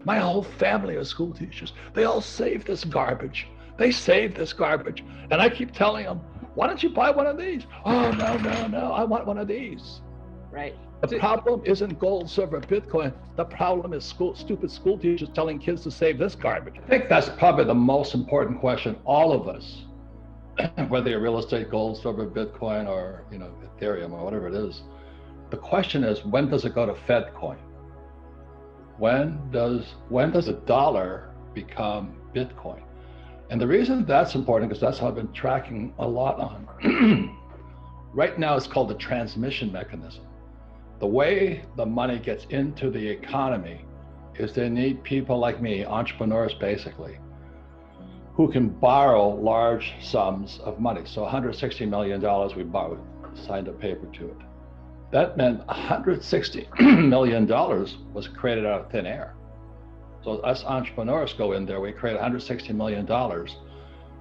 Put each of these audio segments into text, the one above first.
My whole family are school teachers. They all save this garbage. They save this garbage. And I keep telling them, why don't you buy one of these? Oh, no, I want one of these. Right. The problem isn't gold, silver, Bitcoin. The problem is stupid school teachers telling kids to save this garbage. I think that's probably the most important question all of us, whether you're real estate, gold, silver, Bitcoin, or Ethereum or whatever it is. The question is, when does it go to Fed coin? When does a dollar become Bitcoin? And the reason that's important, because that's how I've been tracking a lot on. Right now, it's called the transmission mechanism. The way the money gets into the economy is they need people like me, entrepreneurs basically, who can borrow large sums of money. So $160 million we borrowed, signed a paper to it. That meant $160 million was created out of thin air. So us entrepreneurs go in there, we create $160 million,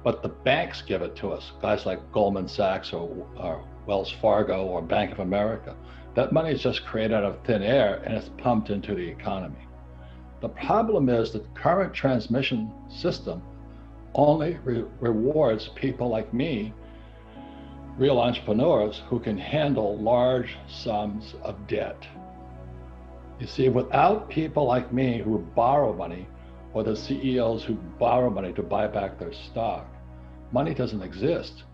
but the banks give it to us, guys like Goldman Sachs or Wells Fargo or Bank of America. That money is just created out of thin air and it's pumped into the economy. The problem is that the current transmission system only rewards people like me, real entrepreneurs who can handle large sums of debt. You see, without people like me who borrow money, or the CEOs who borrow money to buy back their stock, money doesn't exist.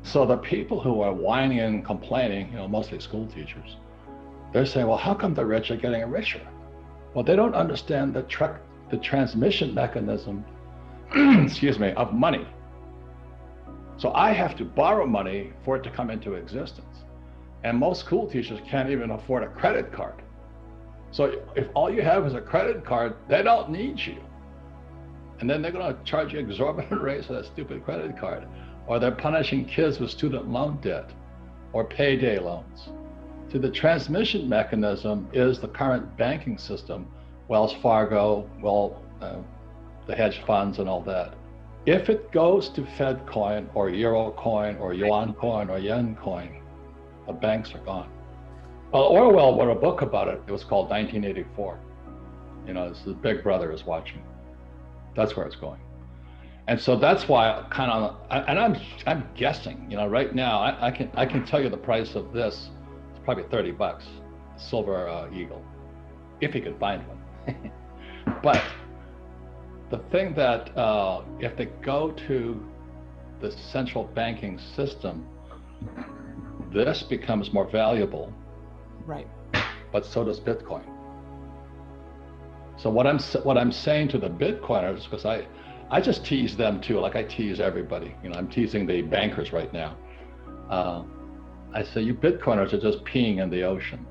So the people who are whining and complaining, mostly school teachers, they're saying, well, how come the rich are getting richer? Well, they don't understand the transmission mechanism, excuse me, of money. So I have to borrow money for it to come into existence. And most school teachers can't even afford a credit card. So if all you have is a credit card, they don't need you. And then they're going to charge you exorbitant rates for that stupid credit card. Or they're punishing kids with student loan debt or payday loans. So the transmission mechanism is the current banking system, Wells Fargo, the hedge funds and all that. If it goes to Fed coin or Euro coin or Yuan coin or Yen coin, the banks are gone. Well, Orwell wrote a book about it. It was called 1984. It's the Big Brother is watching. That's where it's going. And so that's why I'm guessing, right now, I can tell you the price of this. It's probably $30, silver eagle, if you can find one. But the thing that if they go to the central banking system, this becomes more valuable. Right. But so does Bitcoin. So what I'm saying to the Bitcoiners, because I just tease them too, like I tease everybody. I'm teasing the bankers right now. I say, you Bitcoiners are just peeing in the ocean.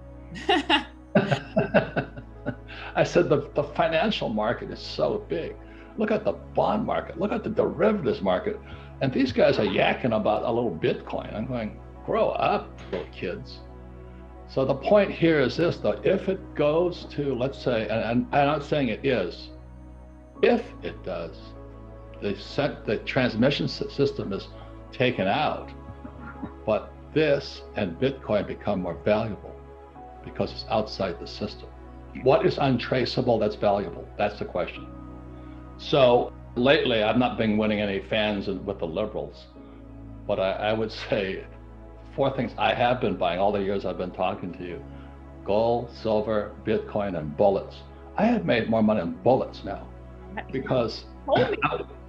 I said, the financial market is so big. Look at the bond market, look at the derivatives market. And these guys are yakking about a little Bitcoin. I'm going, grow up, little kids. So the point here is this, though, if it goes to, let's say, and I'm not saying it is, if it does, the transmission system is taken out, but this and Bitcoin become more valuable because it's outside the system. What is untraceable that's valuable? That's the question. So lately, I've not been winning any fans with the liberals, but I would say 4 things I have been buying all the years I've been talking to you: gold, silver, Bitcoin, and bullets. I have made more money on bullets now because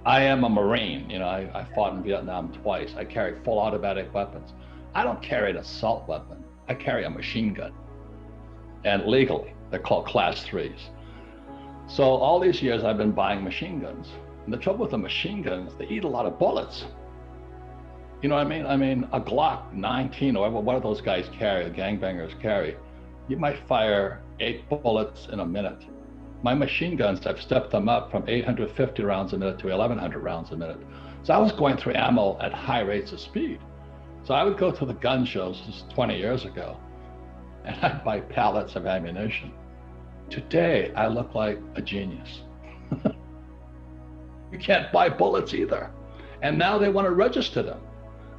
I am a Marine. I fought in Vietnam twice. I carry full automatic weapons. I don't carry an assault weapon. I carry a machine gun. And legally, they're called class 3s. So all these years I've been buying machine guns. And the trouble with the machine guns, they eat a lot of bullets. You know what I mean? I mean, a Glock 19 or what do those guys carry, the gangbangers carry, you might fire 8 bullets in a minute. My machine guns, I've stepped them up from 850 rounds a minute to 1,100 rounds a minute. So I was going through ammo at high rates of speed. So I would go to the gun shows, this is 20 years ago, and I'd buy pallets of ammunition. Today, I look like a genius. You can't buy bullets either. And now they want to register them.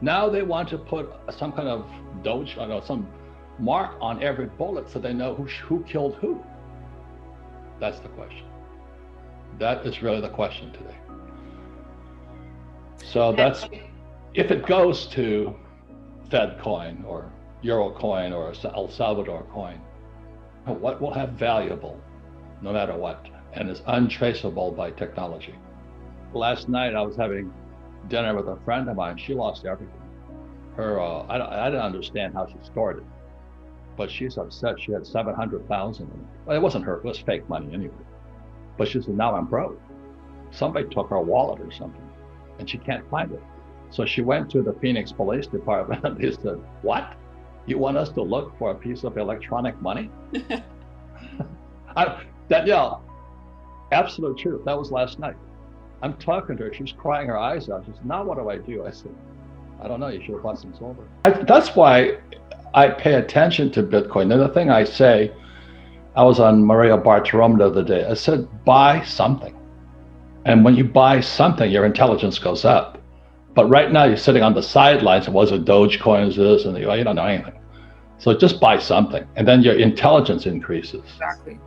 Now they want to put some kind of some mark on every bullet so they know who killed who. That's the question. That is really the question today. So that's, if it goes to Fed coin or Euro coin or El Salvador coin, what will have valuable no matter what, and is untraceable by technology. Last night I was having dinner with a friend of mine. She lost everything. I didn't understand how she stored it, but she's upset. She had 700,000 in it. Well, it wasn't her, it was fake money anyway. But she said, now I'm broke. Somebody took her wallet or something, and she can't find it. So she went to the Phoenix Police Department and they said, what? You want us to look for a piece of electronic money? Danielle, absolute truth. That was last night. I'm talking to her. She's crying her eyes out. She said, now what do I do? I said, I don't know. You should have bought some silver. That's why I pay attention to Bitcoin. And the thing I say, I was on Maria Bartiromo the other day. I said, buy something. And when you buy something, your intelligence goes up. But right now you're sitting on the sidelines. Was it Dogecoin? Is this? And you don't know anything. So just buy something, and then your intelligence increases. Exactly.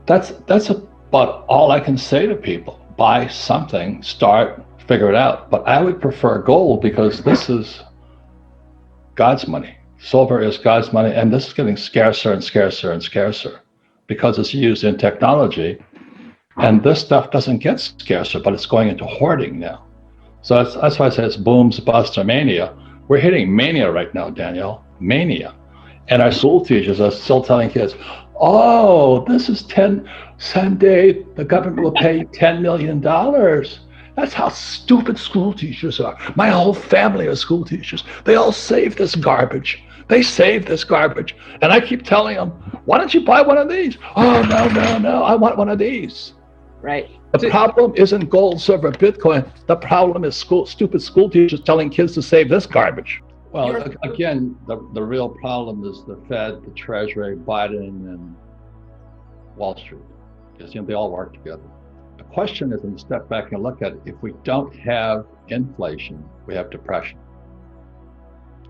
That's about all I can say to people. Buy something, start, figure it out. But I would prefer gold because this is God's money. Silver is God's money, and this is getting scarcer and scarcer and scarcer because it's used in technology. And this stuff doesn't get scarcer, but it's going into hoarding now. So that's why I say it's booms, busts, or mania. We're hitting mania right now, Danielle. Mania. And our school teachers are still telling kids, oh, this is someday the government will pay $10 million. That's how stupid school teachers are. My whole family are school teachers. They all save this garbage. They save this garbage. And I keep telling them, why don't you buy one of these? Oh, no, I want one of these. Right. The problem isn't gold, silver, Bitcoin. The problem is stupid school teachers telling kids to save this garbage. Well, again, the real problem is the Fed, the Treasury, Biden, and Wall Street. Because they all work together. The question is, when you step back and look at it, if we don't have inflation, we have depression.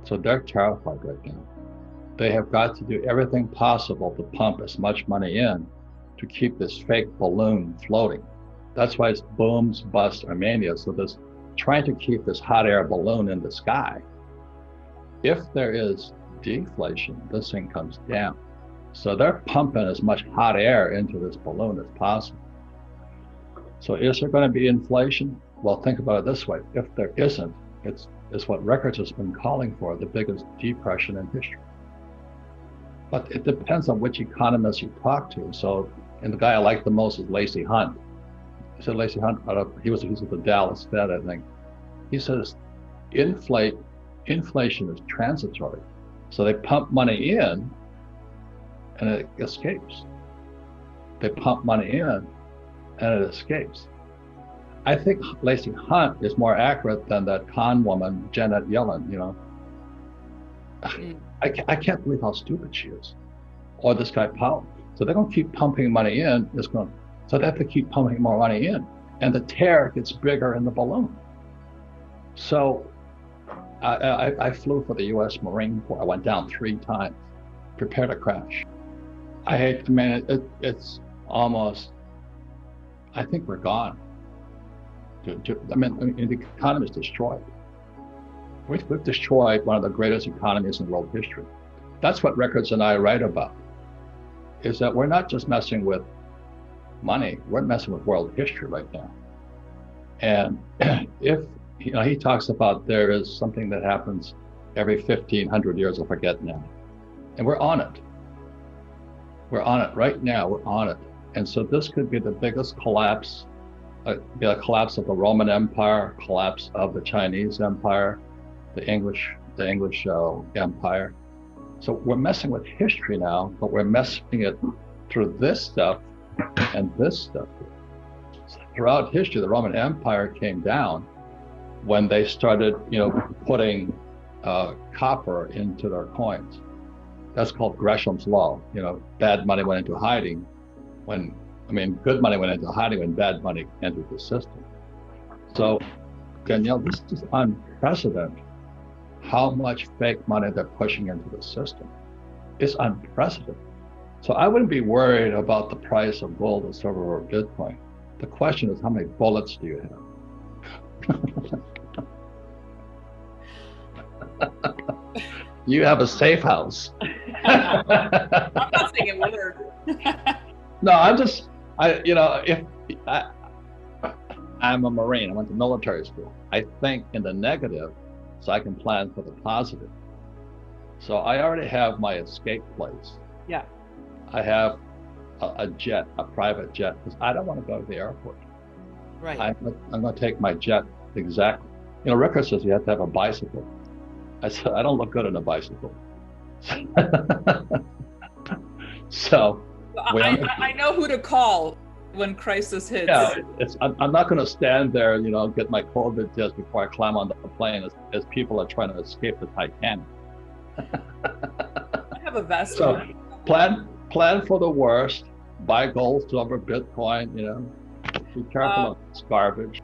So they're terrified right now. They have got to do everything possible to pump as much money in to keep this fake balloon floating. That's why it's booms, busts, or mania. So this trying to keep this hot air balloon in the sky. If there is deflation, this thing comes down. So they're pumping as much hot air into this balloon as possible. So is there going to be inflation? Well, think about it this way. If there isn't, it's what records has been calling for, the biggest depression in history. But it depends on which economist you talk to. So, and the guy I like the most is Lacey Hunt. I said Lacey Hunt, he's at the Dallas Fed, I think. He says inflation is transitory. So they pump money in and it escapes. They pump money in and it escapes. I think Lacey Hunt is more accurate than that con woman, Janet Yellen, I can't believe how stupid she is. Or this guy Powell. So they're going to keep pumping money in. So they have to keep pumping more money in. And the tear gets bigger in the balloon. So I flew for the U.S. Marine Corps. I went down 3 times, prepared to crash. It's almost, I think we're gone. The economy is destroyed. We've destroyed one of the greatest economies in world history. That's what Records and I write about, is that we're not just messing with money, we're messing with world history right now. And if, he talks about there is something that happens every 1,500 years, I forget now. And we're on it. We're on it right now, we're on it. And so this could be the biggest collapse, the collapse of the Roman Empire, collapse of the Chinese Empire, the English Empire. So we're messing with history now, but we're messing it through this stuff and this stuff. So throughout history, the Roman Empire came down when they started, putting copper into their coins. That's called Gresham's Law. Bad money went into hiding good money went into hiding when bad money entered the system. So, Danielle, this is unprecedented. How much fake money they're pushing into the system. It's unprecedented. So I wouldn't be worried about the price of gold or silver or Bitcoin. The question is, how many bullets do you have? You have a safe house. I'm not saying it works. No, I'm a Marine. I went to military school. I think in the negative so I can plan for the positive. So I already have my escape place. Yeah. I have a jet, a private jet, because I don't want to go to the airport. Right. I'm going to take my jet exactly. Ricker says you have to have a bicycle. I said, I don't look good on a bicycle. So I know who to call when crisis hits. Yeah, I'm not going to stand there, get my COVID test before I climb on the plane as people are trying to escape the Titanic. I have a vest. So plan for the worst. Buy gold, silver, Bitcoin. Be careful of this garbage.